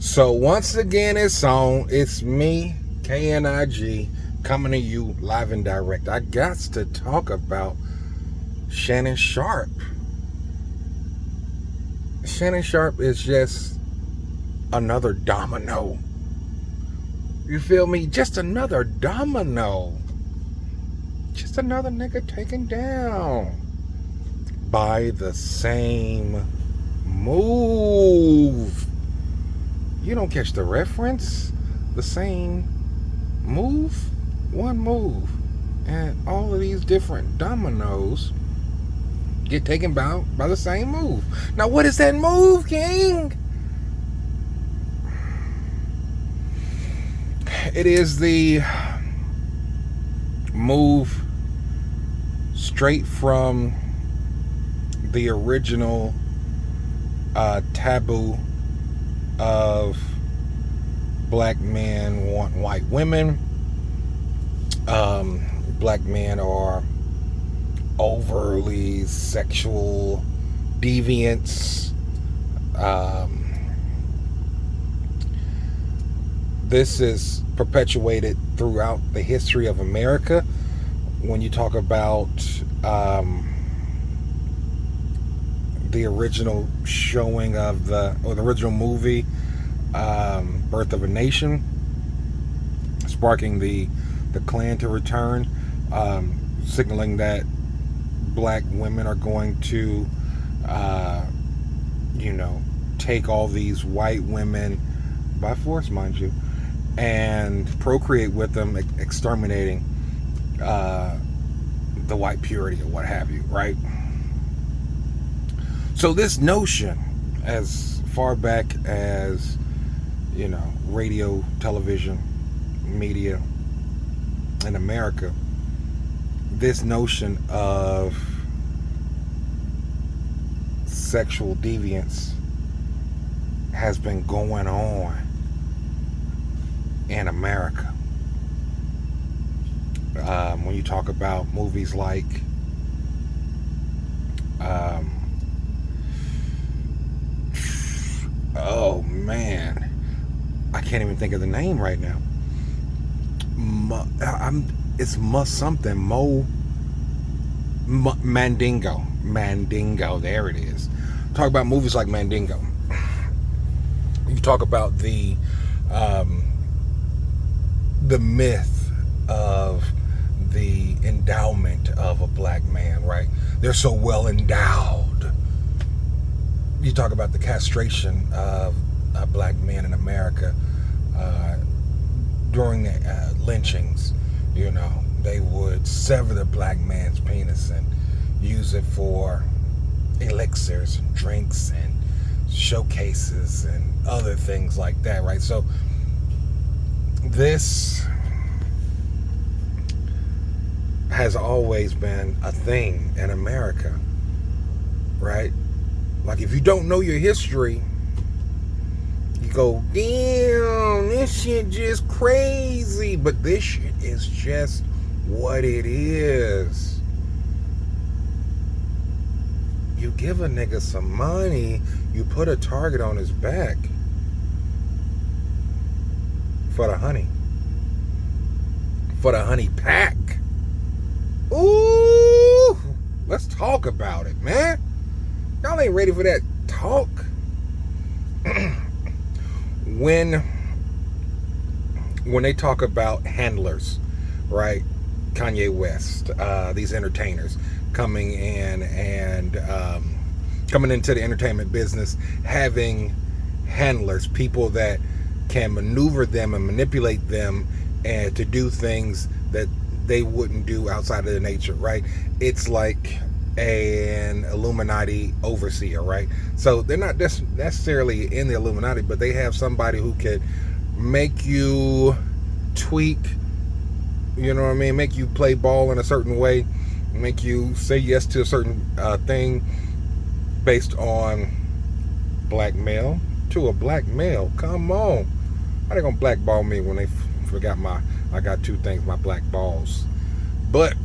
So once again, it's me, KNIG, coming to you live and direct. I got to talk about Shannon Sharpe. Shannon Sharpe is just another domino. You feel me? Just another domino. Just another nigga taken down by the same move. You don't catch the reference? The same move? One move. And all of these different dominoes get taken down by the same move. Now, what is that move, King? It is the move straight from the original taboo of black men want white women. Black men are overly sexual deviants. This is perpetuated throughout the history of America. When you talk about the original showing of the original movie, Birth of a Nation, sparking the Klan to return, signaling that black women are going to, take all these white women by force, mind you, and procreate with them, exterminating the white purity or what have you, right? So this notion, as far back as, radio, television, media in America, this notion of sexual deviance has been going on in America. When you talk about movies like oh man, I can't even think of the name right now. It's Mandingo. There it is. Talk about movies like Mandingo. You talk about the myth of the endowment of a black man, right? They're so well endowed. You talk about the castration of black men in America during the lynchings. They would sever the black man's penis and use it for elixirs and drinks and showcases and other things like that, right? So this has always been a thing in America, right? Like, if you don't know your history, you go, damn, this shit just crazy. But this shit is just what it is. You give a nigga some money, you put a target on his back for the honey. For the honey pack. Ooh, let's talk about it, man. Y'all ain't ready for that talk. When they talk about handlers, right? Kanye West, these entertainers coming in and coming into the entertainment business, having handlers, people that can maneuver them and manipulate them and to do things that they wouldn't do outside of their nature, right? It's like an Illuminati overseer, right? So they're not necessarily in the Illuminati, but they have somebody who could make you tweak, make you play ball in a certain way, make you say yes to a certain thing based on blackmail to a black male. Come on. How they gonna blackball me when they forgot I got two things, my black balls. But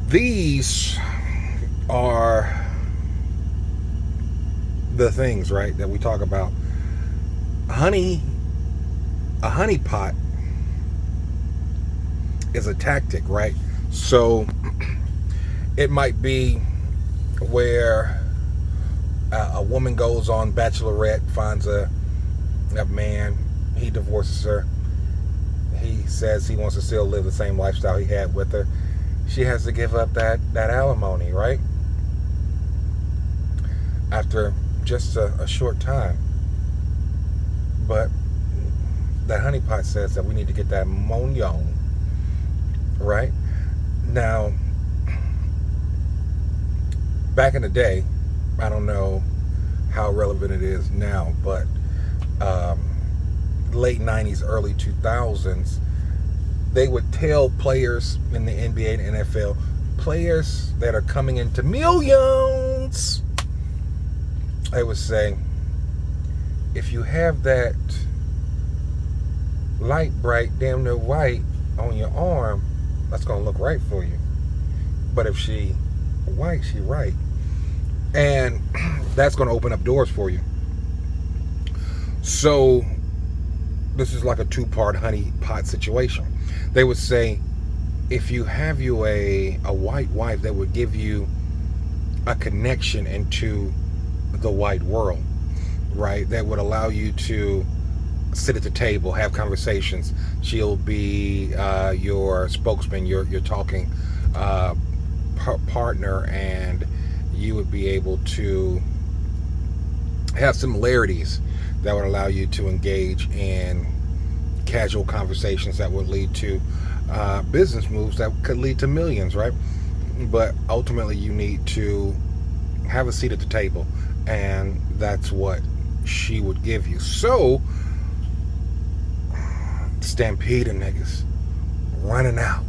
these are the things, right, that we talk about. Honey, a honey pot is a tactic, right? So it might be where a woman goes on Bachelorette, finds a man, he divorces her. He says he wants to still live the same lifestyle he had with her. She has to give up that alimony, right? After just a short time. But that honeypot says that we need to get that mignon, right? Now, back in the day, I don't know how relevant it is now, but late 90s, early 2000s, they would tell players in the NBA and NFL, players that are coming into millions, they would say, if you have that light bright, damn near white on your arm, that's going to look right for you. But if she white, she right. And that's going to open up doors for you. So this is like a two-part honey pot situation. They would say, if you have you a white wife that would give you a connection into the white world, right, that would allow you to sit at the table, have conversations. She'll be your spokesman, your talking partner, and you would be able to have similarities that would allow you to engage in casual conversations that would lead to business moves that could lead to millions, right? But ultimately you need to have a seat at the table, and that's what she would give you. So stampede of niggas running out,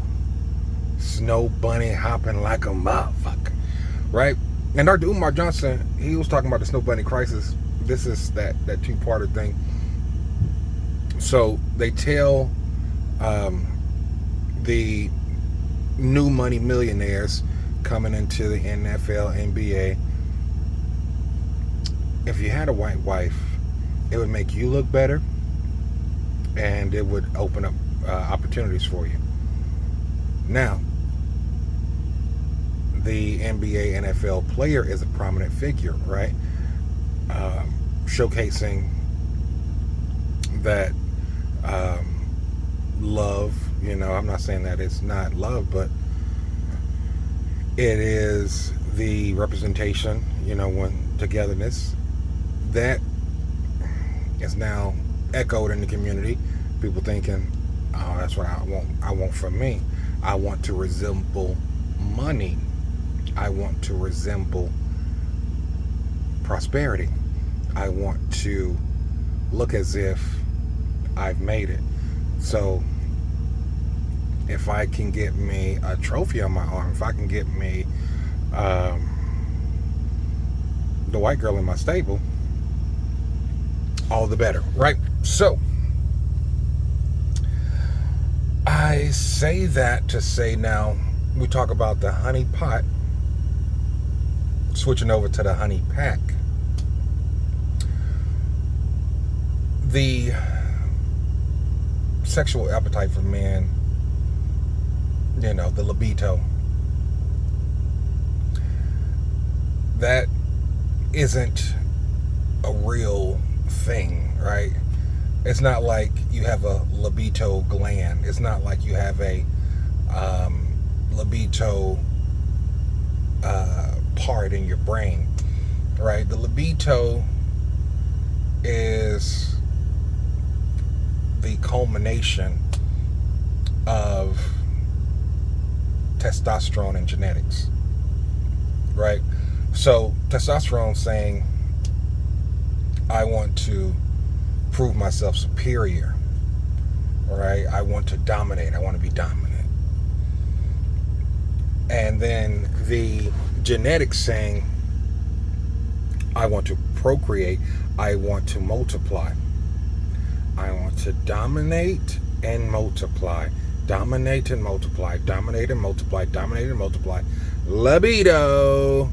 snow bunny hopping like a motherfucker, right? And Dr. Umar Johnson, he was talking about the snow bunny crisis. This is that two-parter thing. So they tell the new money millionaires coming into the NFL, NBA, if you had a white wife, it would make you look better, and it would open up opportunities for you. Now, the NBA, NFL player is a prominent figure, right? Showcasing that love, I'm not saying that it's not love, but it is the representation, when togetherness, that is now echoed in the community. People thinking, oh, that's what I want from me. I want to resemble money. I want to resemble prosperity. I want to look as if I've made it. So if I can get me a trophy on my arm, if I can get me the white girl in my stable, all the better, right? So I say that to say, now we talk about the honey pot, switching over to the honey pack. The sexual appetite for men, the libido, that isn't a real thing, right? It's not like you have a libido gland. It's not like you have a libido part in your brain, right? The libido is the culmination of testosterone and genetics, right? So testosterone saying, I want to prove myself superior, right? I want to dominate. I want to be dominant. And then the genetics saying, I want to procreate. I want to multiply. I want to dominate and multiply. Dominate and multiply. Dominate and multiply. Dominate and multiply. Libido.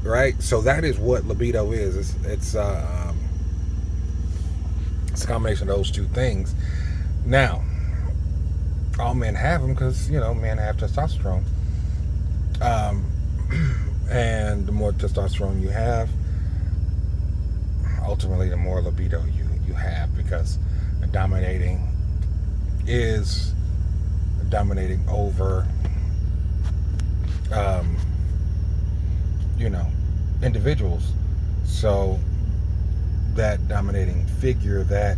right? So that is what libido is. It's a combination of those two things. Now, all men have them because men have testosterone, um, and the more testosterone you have, ultimately the more libido you have, because dominating is dominating over individuals. So that dominating figure, that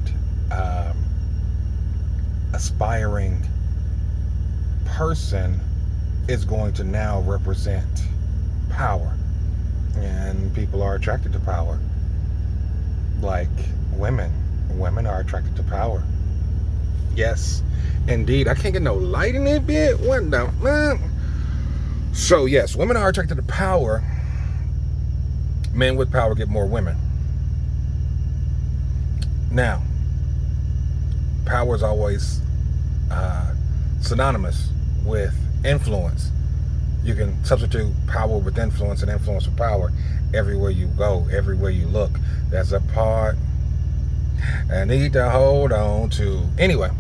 aspiring person, is going to now represent power, and people are attracted to power. Like women are attracted to power. Yes, indeed. I can't get no light in it bit. What the? So yes, women are attracted to power. Men with power get more women. Now, power is always synonymous with influence. You can substitute power with influence and influence with power everywhere you go, everywhere you look. That's a part I need to hold on to. Anyway,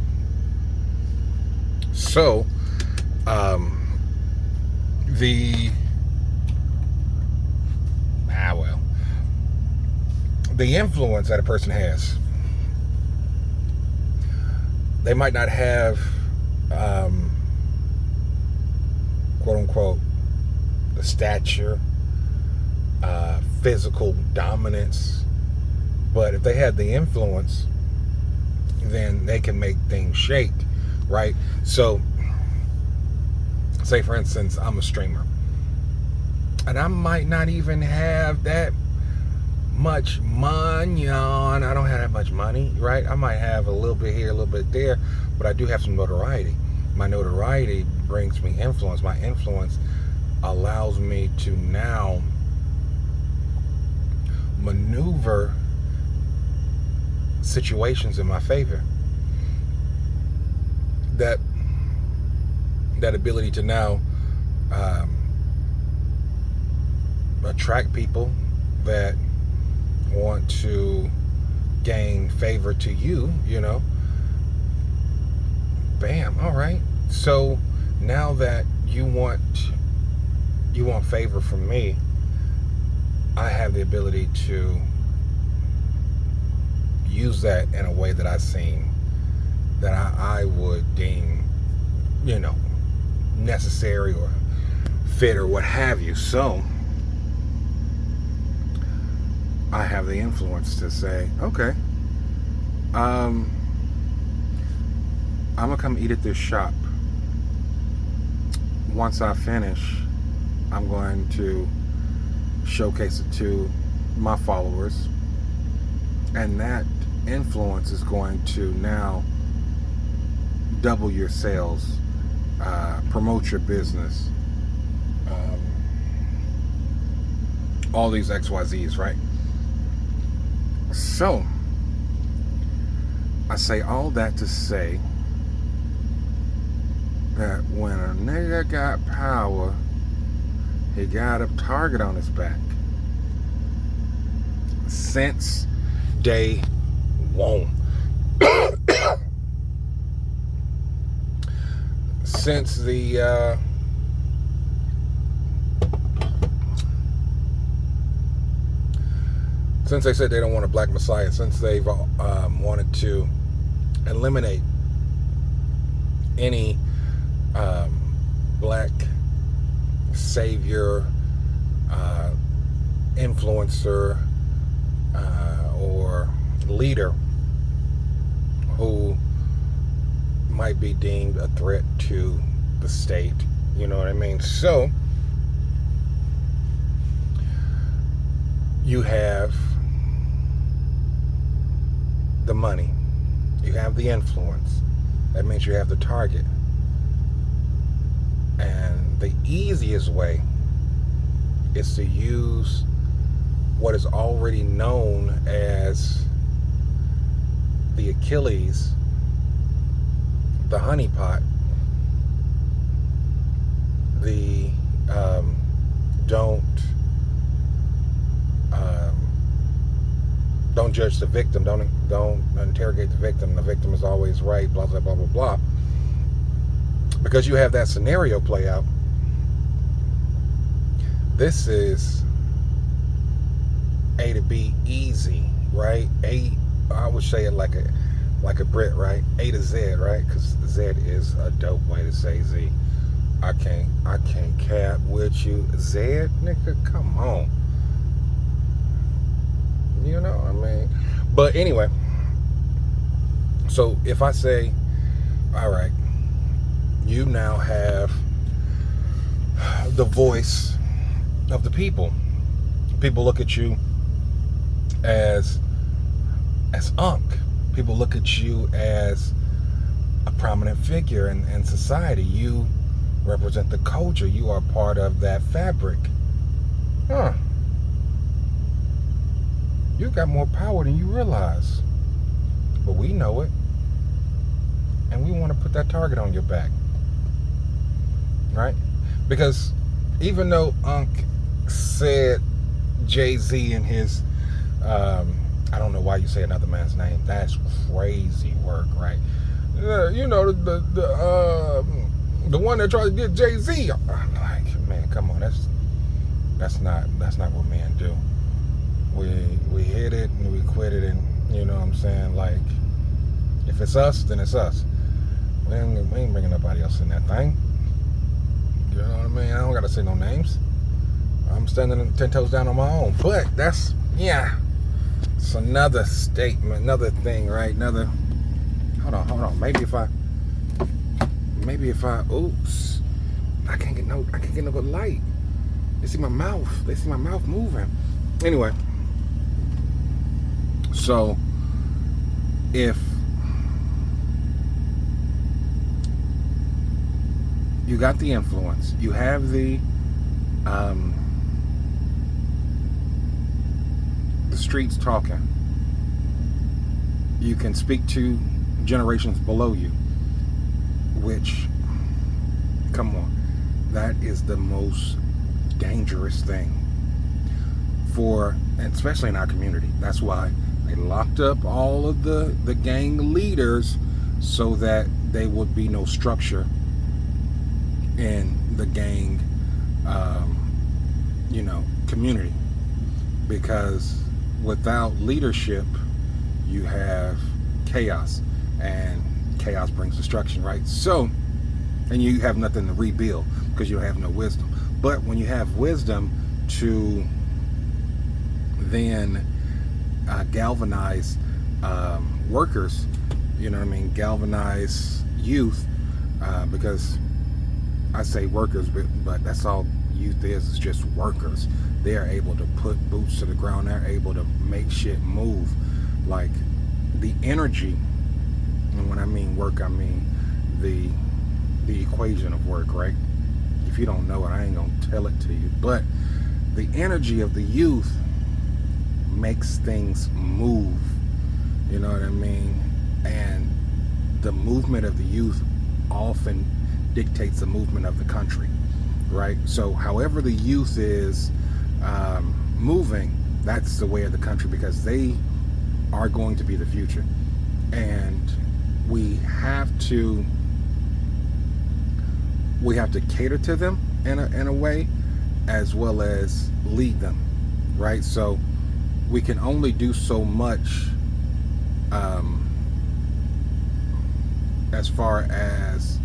so the influence that a person has, they might not have quote unquote the stature, physical dominance, but if they had the influence, then they can make things shake, right? So say for instance, I'm a streamer, and I might not even have that much money on. I don't have that much money, right? I might have a little bit here, a little bit there, but I do have some notoriety. My notoriety brings me influence. My influence allows me to now maneuver situations in my favor. That ability to now attract people that want to gain favor to you, bam, all right. So now that you want favor from me, I have the ability to use that in a way that I would deem, necessary or fit or what have you. So I have the influence to say, okay, I'm gonna come eat at this shop. Once I finish, I'm going to showcase it to my followers, and that influence is going to now double your sales, promote your business, all these XYZs, right? So I say all that to say that when a nigga got power, he got a target on his back. Since day one. Since the since they said they don't want a black messiah, since they've wanted to eliminate any black savior, influencer, or leader who might be deemed a threat to the state, you know what I mean? So you have the money, you have the influence, that means you have the target. And the easiest way is to use what is already known as the Achilles, the honeypot, the don't Don't judge the victim. Don't interrogate the victim. The victim is always right. Blah blah blah blah blah. Because you have that scenario play out. This is A to B easy, right? I would say it like a Brit, right? A to Z, right? Because Z is a dope way to say Z. I can't cap with you, Z, nigga. Come on. You know what I mean? But anyway, so if I say, all right, you now have the voice of the people. People look at you as Unc. People look at you as a prominent figure in society. You represent the culture. You are part of that fabric. You got more power than you realize. But we know it. And we want to put that target on your back. Right? Because even though Unc said Jay-Z in his, I don't know why you say another man's name. That's crazy work, right? You know, the one that tried to get Jay-Z. I'm like, man, come on. That's not what men do. We hit it and we quit it, and you know what I'm saying? Like, if it's us, then it's us. We ain't bringing nobody else in that thing. You know what I mean? I don't gotta say no names. I'm standing 10 toes down on my own. But that's, yeah, it's another statement, another thing, right? Hold on. Maybe if I, oops, I can't get no good light. They see my mouth moving. Anyway, so if you got the influence, you have the streets talking, you can speak to generations below you, which, come on, that is the most dangerous thing and especially in our community. That's why they locked up all of the gang leaders, so that there would be no structure in the gang community. Because without leadership, you have chaos, and chaos brings destruction, right? So, and you have nothing to rebuild because you have no wisdom. But when you have wisdom to then galvanize workers, you know what I mean, galvanize youth, because I say workers, but that's all youth is just workers. They are able to put boots to the ground. They're able to make shit move. Like the energy, and when I mean work, I mean the equation of work, right? If you don't know it, I ain't gonna tell it to you. But the energy of the youth makes things move. You know what I mean? And the movement of the youth often dictates the movement of the country, right? So however the youth is moving, that's the way of the country, because they are going to be the future. And we have to cater to them in a way, as well as lead them, right? So we can only do so much as far as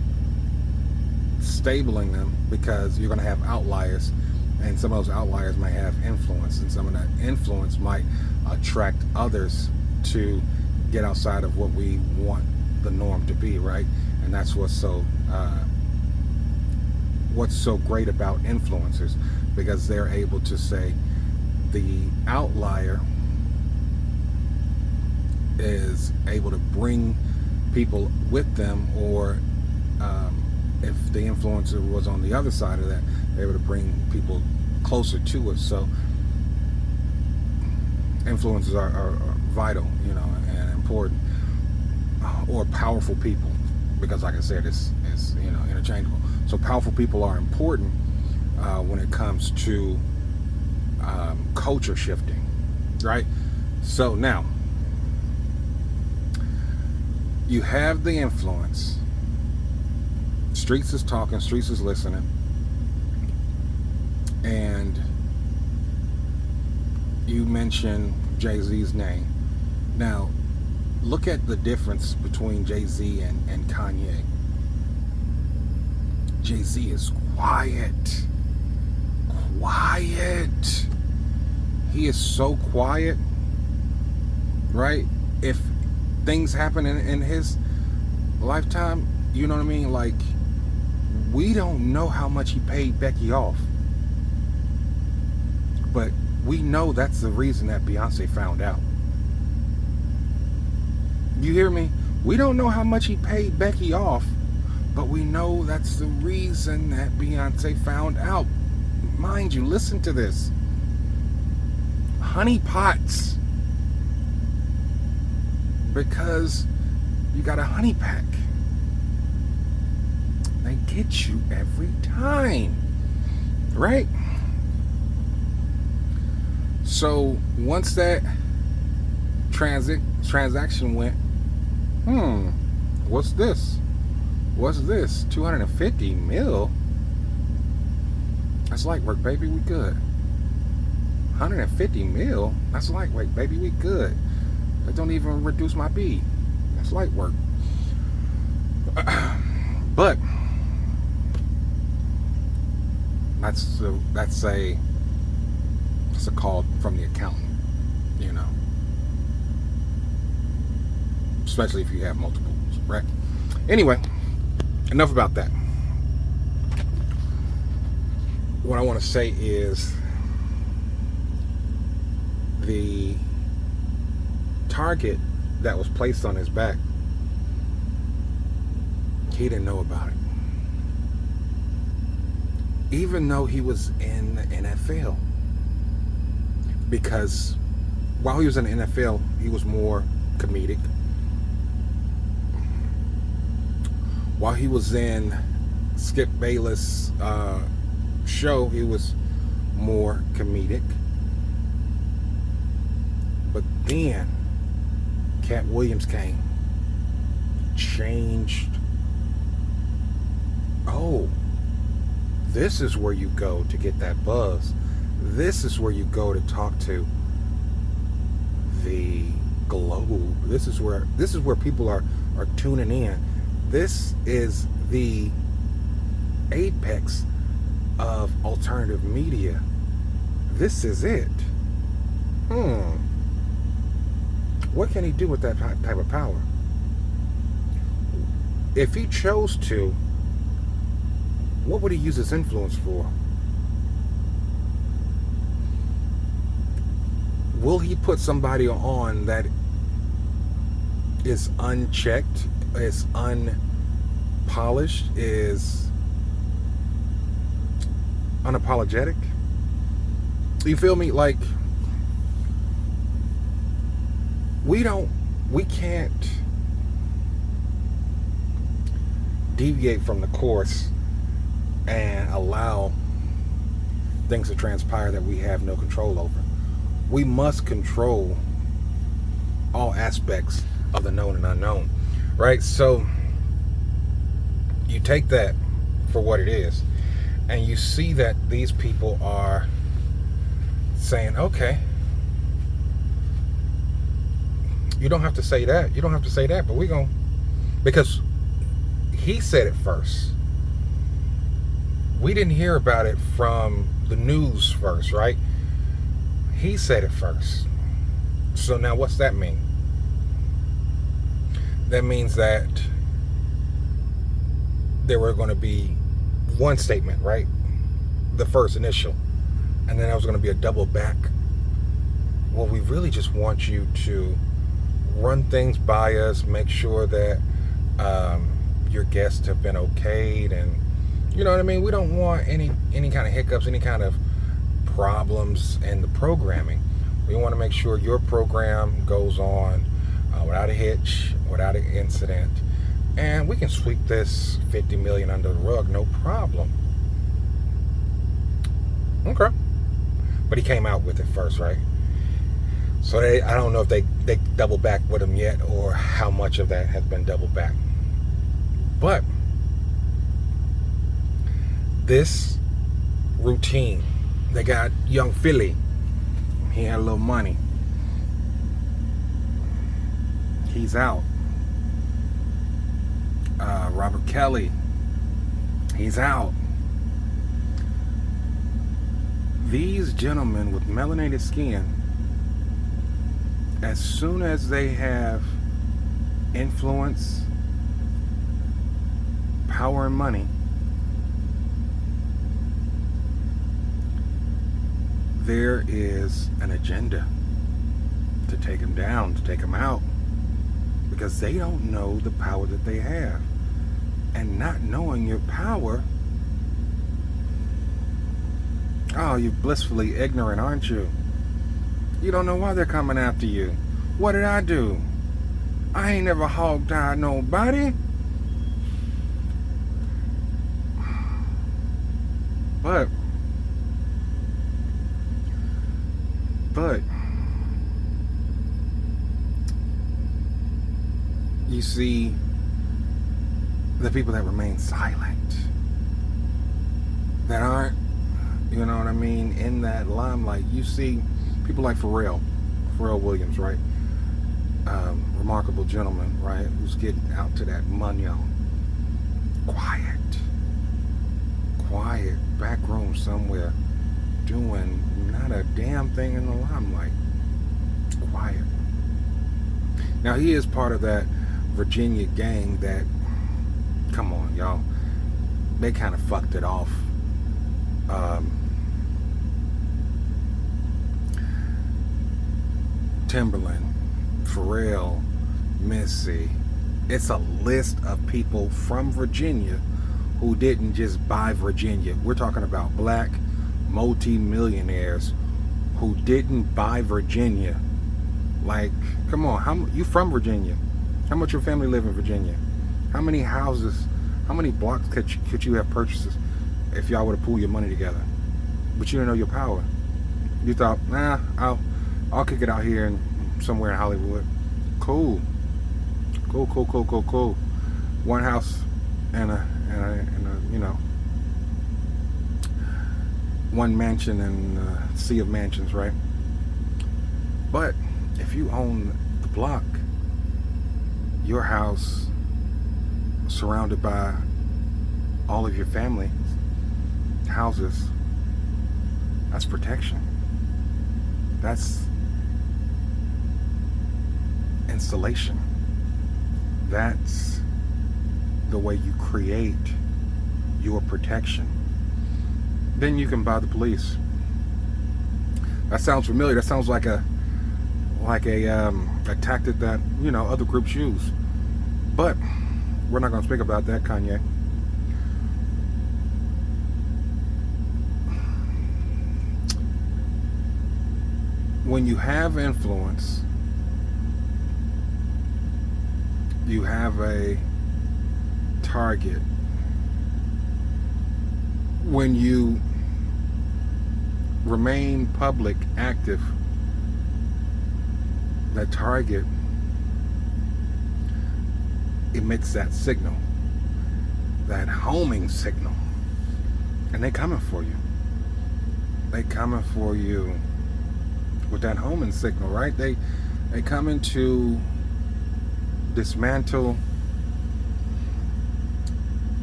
stabling them, because you're going to have outliers, and some of those outliers might have influence, and some of that influence might attract others to get outside of what we want the norm to be, right? And that's what's so great about influencers, because they're able to say the outlier is able to bring people with them, or if the influencer was on the other side of that, they're able to bring people closer to it. So influencers are vital, you know, and important, or powerful people, because like I said, it's you know, interchangeable. So powerful people are important when it comes to culture shifting, right? So now you have the influence. Streets is talking, streets is listening, and you mention Jay-Z's name. Now, look at the difference between Jay-Z and Kanye. Jay-Z is quiet. Quiet. He is so quiet, right? If things happen in his lifetime, you know what I mean? Like, we don't know how much he paid Becky off. But we know that's the reason that Beyonce found out. You hear me? We don't know how much he paid Becky off, but we know that's the reason that Beyonce found out. Mind you, listen to this. Honey pots. Because you got a honey pack. They get you every time. Right? So once that transaction went, what's this? What's this? 250 mil? That's lightweight, baby, we good. 150 mil? That's lightweight, baby, we good. That don't even reduce my B. That's light work. But that's a call from the accountant, you know. Especially if you have multiples, right? Anyway, enough about that. What I want to say is the target that was placed on his back, he didn't know about it. Even though he was in the NFL. Because while he was in the NFL, he was more comedic. While he was in Skip Bayless' show, he was more comedic. But then Cat Williams came, changed. Oh, this is where you go to get that buzz. This is where you go to talk to the globe. This is where people are tuning in. This is the apex of alternative media. This is it. What can he do with that type of power? If he chose to, what would he use his influence for? Will he put somebody on that is unchecked, is unpolished, is unapologetic? You feel me? Like, we can't deviate from the course and allow things to transpire that we have no control over. We must control all aspects of the known and unknown, right? So you take that for what it is, and you see that these people are saying, okay, you don't have to say that, you don't have to say that, but we're going, because he said it first. We didn't hear about it from the news first, right? He said it first. So now what's that mean? That means that there were going to be one statement, right? The first initial. And then there was going to be a double back. Well, we really just want you to run things by us, make sure that your guests have been okayed, and you know what I mean? We don't want any kind of hiccups, any kind of problems in the programming. We want to make sure your program goes on without a hitch, without an incident, and we can sweep this 50 million under the rug, no problem. Okay. But he came out with it first, right? So I don't know if they double back with him yet, or how much of that has been double back. But this routine, they got young Philly. He had a little money. He's out. Robert Kelly, he's out. These gentlemen with melanated skin, as soon as they have influence, power, and money, there is an agenda to take them down, to take them out, because they don't know the power that they have. And not knowing your power, oh, you're blissfully ignorant, aren't you? You don't know why they're coming after you. What did I do? I ain't never hog-tied nobody. But you see the people that remain silent, that aren't, you know what I mean, in that limelight. You see people like Pharrell Williams, right? Remarkable gentleman, right? Who's getting out to that money. Quiet, back room somewhere, doing not a damn thing in the limelight. Quiet. Now, he is part of that Virginia gang that, come on, y'all, they kind of fucked it off. Timberland, Pharrell, Missy. It's a list of people from Virginia who didn't just buy Virginia. We're talking about black multi-millionaires who didn't buy Virginia. Like, come on, you from Virginia? How much your family live in Virginia? How many houses, how many blocks could you have purchases if y'all would have pooled your money together? But you didn't know your power. You thought, nah, I'll kick it out here and somewhere in Hollywood. Cool. One house and a you know, one mansion and a sea of mansions, right? But if you own the block, your house surrounded by all of your family houses, that's protection. That's installation. That's the way you create your protection. Then you can buy the police. That sounds familiar. That sounds like a tactic that, you know, other groups use. But we're not going to speak about that, Kanye. When you have influence, you have a target. When you remain public, active, that target emits that signal, that homing signal, and they coming for you. They coming for you with that homing signal, right? They coming to dismantle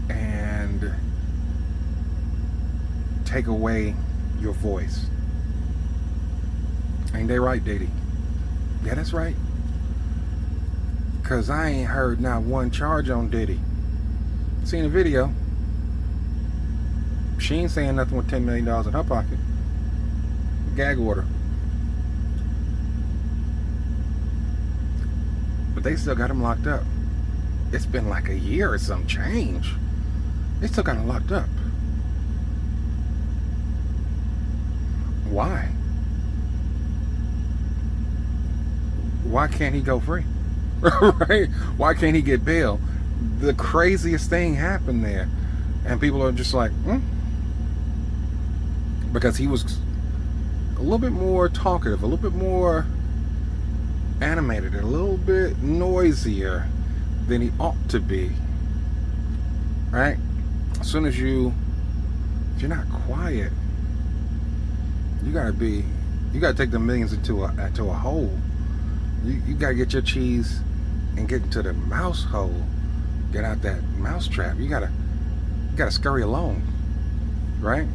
and take away your voice. Ain't they right, Diddy? Yeah, that's right. Cause I ain't heard not one charge on Diddy. Seen the video. She ain't saying nothing with $10 million in her pocket. Gag order. But they still got him locked up. It's been like a year or some change. They still got him locked up. Why? Why can't he go free? Right? Why can't he get bail? The craziest thing happened there. And people are just like, Because he was a little bit more talkative, a little bit more animated, a little bit noisier than he ought to be, right? As soon as if you're not quiet, you gotta take the millions into a hole. You gotta get your cheese and get into the mouse hole. Get out that mouse trap. You gotta scurry along, right?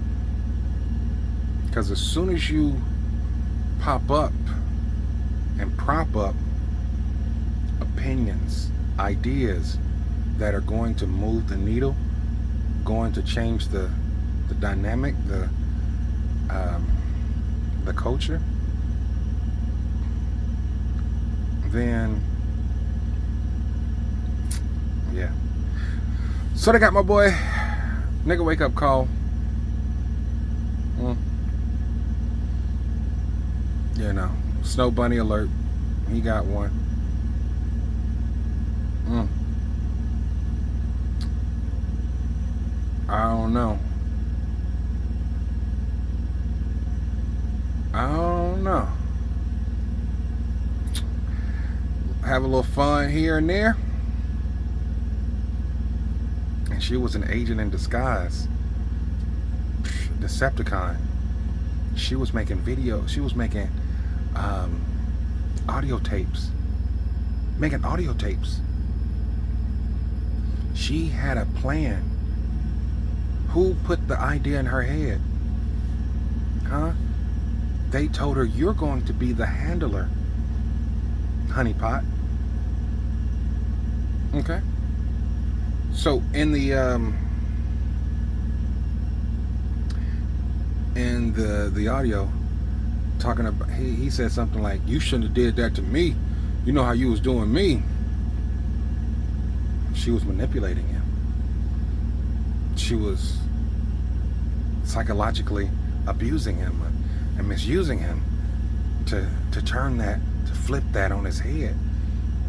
Because as soon as you pop up and prop up opinions, ideas that are going to move the needle, going to change the dynamic, the culture, then yeah. So they got my boy nigga wake up call. You know, snow bunny alert. He got one. I don't know. Have a little fun here and there. And she was an agent in disguise. Decepticon. She was making videos. She was making audio tapes. Making audio tapes. She had a plan. Who put the idea in her head? Huh? They told her, you're going to be the handler, honeypot. Okay. So in the audio, talking about, he said something like, you shouldn't have did that to me. You know how you was doing me. She was manipulating him. She was psychologically abusing him and misusing him to turn that, to flip that on his head,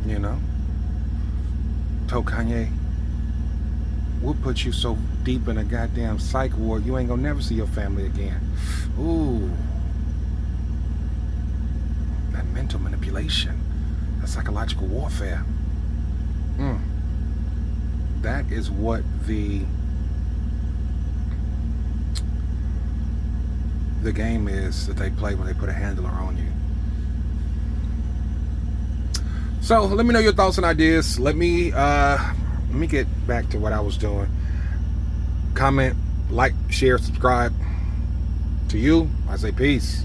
you know. Told Kanye, we'll put you so deep in a goddamn psych ward, you ain't gonna never see your family again. Ooh. That mental manipulation, that psychological warfare. That is what the game is that they play when they put a handler on you. So let me know your thoughts and ideas. Let me get back to what I was doing. Comment, like, share, subscribe. To you, I say peace.